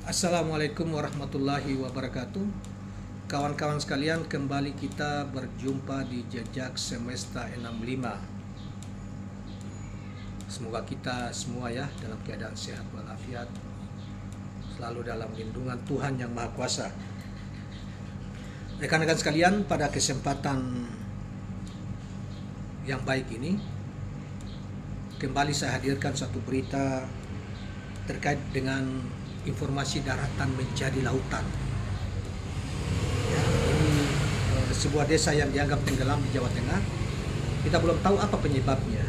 Assalamualaikum warahmatullahi wabarakatuh. Kawan-kawan sekalian, kembali kita berjumpa di Jejak Semesta 65. Semoga kita semua ya dalam keadaan sehat walafiat, selalu dalam lindungan Tuhan yang Maha Kuasa. Rekan-rekan sekalian, pada kesempatan yang baik ini kembali saya hadirkan satu berita terkait dengan informasi daratan menjadi lautan. Ya, ini sebuah desa yang dianggap tenggelam di Jawa Tengah. Kita belum tahu apa penyebabnya.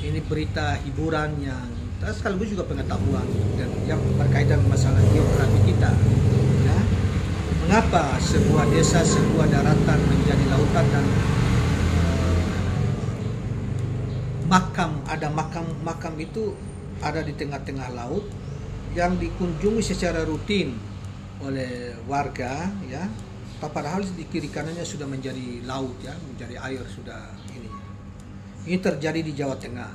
Ini berita hiburan yang sekaligus juga pengetahuan dan yang berkaitan masalah geografi kita. Ya, mengapa sebuah desa, sebuah daratan menjadi lautan dan makam itu ada di tengah-tengah laut yang dikunjungi secara rutin oleh warga, ya. Padahal di kiri kanannya sudah menjadi laut, ya, menjadi air sudah ini. Ini terjadi di Jawa Tengah.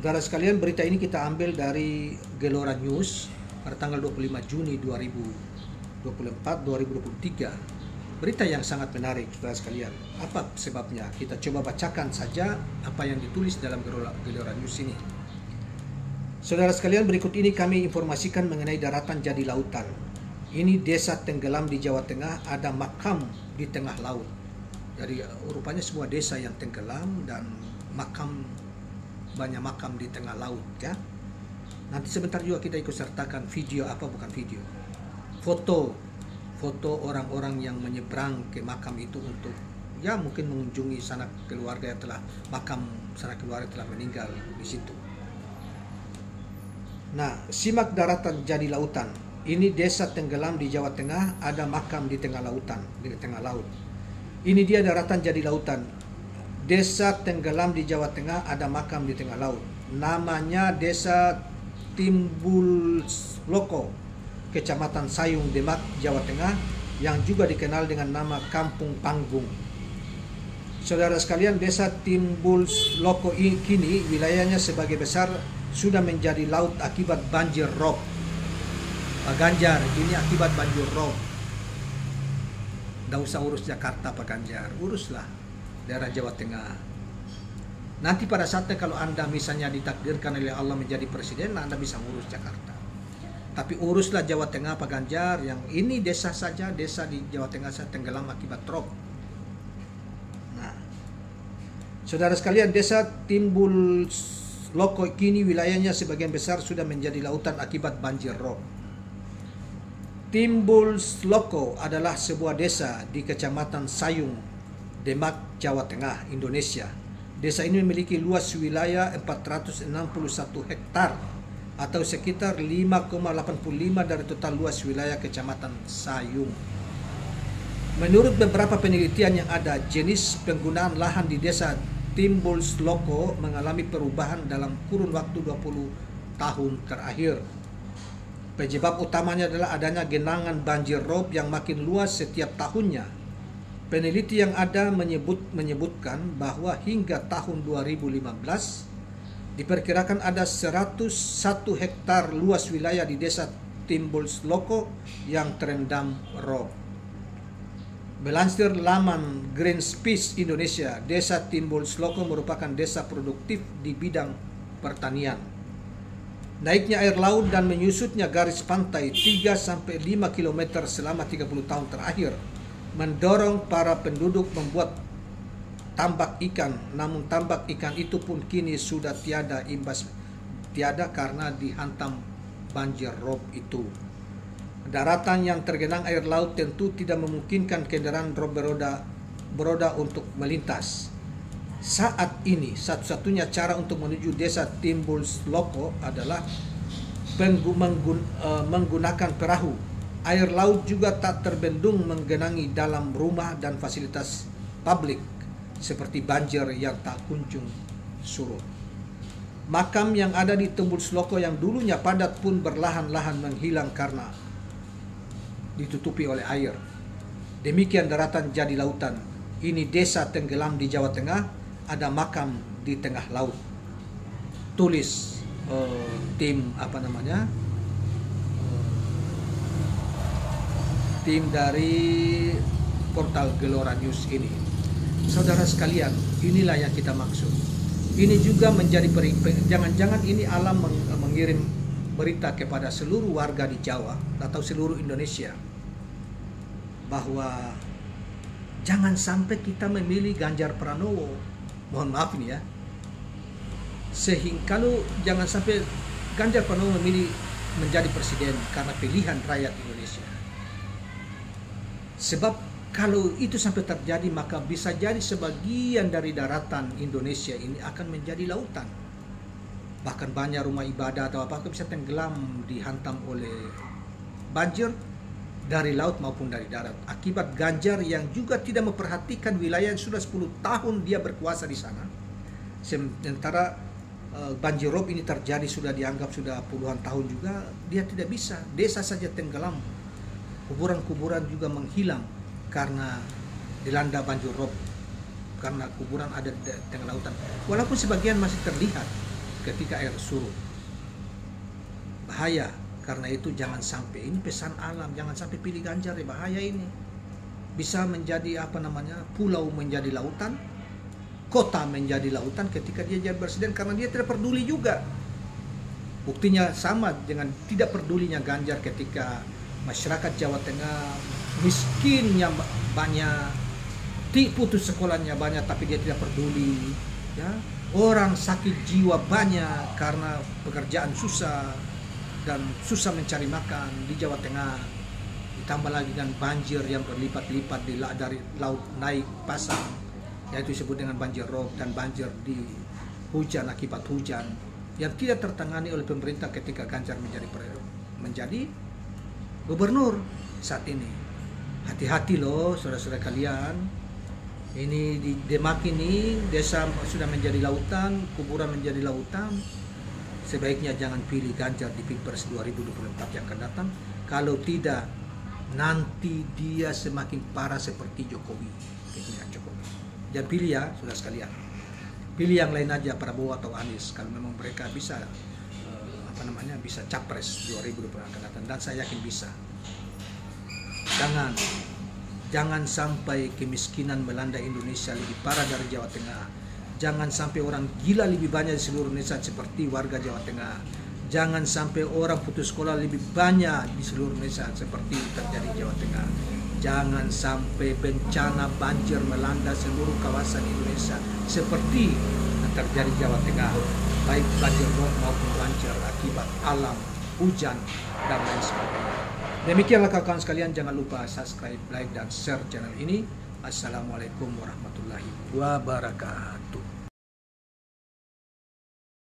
Saudara sekalian, berita ini kita ambil dari Gelora News pada tanggal 25 Juni 2023. Berita yang sangat menarik, saudara sekalian. Apa sebabnya? Kita coba bacakan saja apa yang ditulis dalam Gelora News ini. Saudara sekalian, berikut ini kami informasikan mengenai daratan jadi lautan. Ini desa tenggelam di Jawa Tengah, ada makam di tengah laut. Jadi rupanya sebuah desa yang tenggelam dan banyak makam di tengah laut, ya. Nanti sebentar juga kita ikut sertakan video, foto orang-orang yang menyeberang ke makam itu untuk ya mungkin mengunjungi sanak keluarga yang telah meninggal di situ. Nah, simak daratan jadi lautan. Ini desa tenggelam di Jawa Tengah, ada makam di tengah lautan, di tengah laut. Ini dia daratan jadi lautan. Desa tenggelam di Jawa Tengah, ada makam di tengah laut. Namanya Desa Timbulsloko, Kecamatan Sayung, Demak, Jawa Tengah, yang juga dikenal dengan nama Kampung Panggung. Saudara sekalian, Desa Timbulsloko kini wilayahnya sebagai besar sudah menjadi laut akibat banjir rob. Pak Ganjar, ini akibat banjir rob. Nggak usah urus Jakarta, Pak Ganjar, uruslah daerah Jawa Tengah. Nanti pada saatnya kalau Anda misalnya ditakdirkan oleh Allah menjadi presiden, Anda bisa urus Jakarta. Tapi uruslah Jawa Tengah, Pak Ganjar. Yang ini desa saja, desa di Jawa Tengah saja tenggelam akibat rob. Nah, saudara sekalian, Desa Timbulsloko kini wilayahnya sebagian besar sudah menjadi lautan akibat banjir rob. Timbulsloko adalah sebuah desa di Kecamatan Sayung, Demak, Jawa Tengah, Indonesia. Desa ini memiliki luas wilayah 461 hektar atau sekitar 5,85 dari total luas wilayah Kecamatan Sayung. Menurut beberapa penelitian yang ada, jenis penggunaan lahan di Desa Timbulsloko mengalami perubahan dalam kurun waktu 20 tahun terakhir. Penyebab utamanya adalah adanya genangan banjir rob yang makin luas setiap tahunnya. Peneliti yang ada menyebutkan bahwa hingga tahun 2015 diperkirakan ada 101 hektar luas wilayah di Desa Timbulsloko yang terendam rob. Melansir laman Greenpeace Indonesia, Desa Timbulsloko merupakan desa produktif di bidang pertanian. Naiknya air laut dan menyusutnya garis pantai 3-5 km selama 30 tahun terakhir mendorong para penduduk membuat tambak ikan. Namun tambak ikan itu pun kini sudah tiada karena dihantam banjir rob itu. Daratan yang tergenang air laut tentu tidak memungkinkan kendaraan rob beroda untuk melintas. Saat ini satu-satunya cara untuk menuju Desa Timbulsloko adalah menggunakan perahu. Air laut juga tak terbendung menggenangi dalam rumah dan fasilitas publik seperti banjir yang tak kunjung surut. Makam yang ada di Timbulsloko yang dulunya padat pun perlahan-lahan menghilang karena ditutupi oleh air. Demikian daratan jadi lautan. Ini desa tenggelam di Jawa Tengah, ada makam di tengah laut. Tulis tim tim dari portal Gelora News ini. Saudara sekalian, inilah yang kita maksud. Ini juga menjadi jangan-jangan ini alam mengirim berita kepada seluruh warga di Jawa atau seluruh Indonesia bahwa jangan sampai kita memilih Ganjar Pranowo. Mohon maaf ini ya. Sehingga kalau jangan sampai Ganjar Pranowo memilih menjadi presiden karena pilihan rakyat Indonesia. Sebab kalau itu sampai terjadi, maka bisa jadi sebagian dari daratan Indonesia ini akan menjadi lautan. Bahkan banyak rumah ibadah atau apa bisa tenggelam, dihantam oleh banjir dari laut maupun dari darat. Akibat Ganjar yang juga tidak memperhatikan wilayah yang sudah 10 tahun dia berkuasa di sana. Sementara banjir rob ini terjadi sudah dianggap sudah puluhan tahun juga, dia tidak bisa. Desa saja tenggelam, kuburan-kuburan juga menghilang karena dilanda banjir rob, karena kuburan ada di tengah lautan. Walaupun sebagian masih terlihat ketika air surut. Bahaya, karena itu jangan sampai, ini pesan alam, jangan sampai pilih Ganjar ya, bahaya ini. Bisa menjadi pulau menjadi lautan, kota menjadi lautan ketika dia jadi presiden karena dia tidak peduli juga. Buktinya sama dengan tidak pedulinya Ganjar ketika masyarakat Jawa Tengah miskinnya banyak, putus sekolahnya banyak, tapi dia tidak peduli. Ya, orang sakit jiwa banyak karena pekerjaan susah dan susah mencari makan di Jawa Tengah. Ditambah lagi dengan banjir yang berlipat-lipat dari laut naik pasang, yaitu disebut dengan banjir rob, dan banjir di hujan akibat hujan yang tidak tertangani oleh pemerintah ketika Ganjar menjadi gubernur saat ini. Hati-hati loh saudara-saudara kalian. Ini di Demak ini desa sudah menjadi lautan, kuburan menjadi lautan. Sebaiknya jangan pilih Ganjar di Pilpres 2024 yang akan datang. Kalau tidak, nanti dia semakin parah seperti Jokowi. Jangan pilih ya saudara sekalian. Pilih yang lain aja, Prabowo atau Anies, kalau memang mereka bisa bisa capres 2024 akan datang, dan saya yakin bisa. Jangan sampai kemiskinan melanda Indonesia lebih parah dari Jawa Tengah. Jangan sampai orang gila lebih banyak di seluruh Indonesia seperti warga Jawa Tengah. Jangan sampai orang putus sekolah lebih banyak di seluruh Indonesia seperti terjadi di Jawa Tengah. Jangan sampai bencana banjir melanda seluruh kawasan Indonesia seperti yang terjadi di Jawa Tengah, baik banjir rob maupun banjir akibat alam, hujan, dan lain sebagainya. Demikianlah kawan-kawan sekalian, jangan lupa subscribe, like, dan share channel ini. Assalamualaikum warahmatullahi wabarakatuh.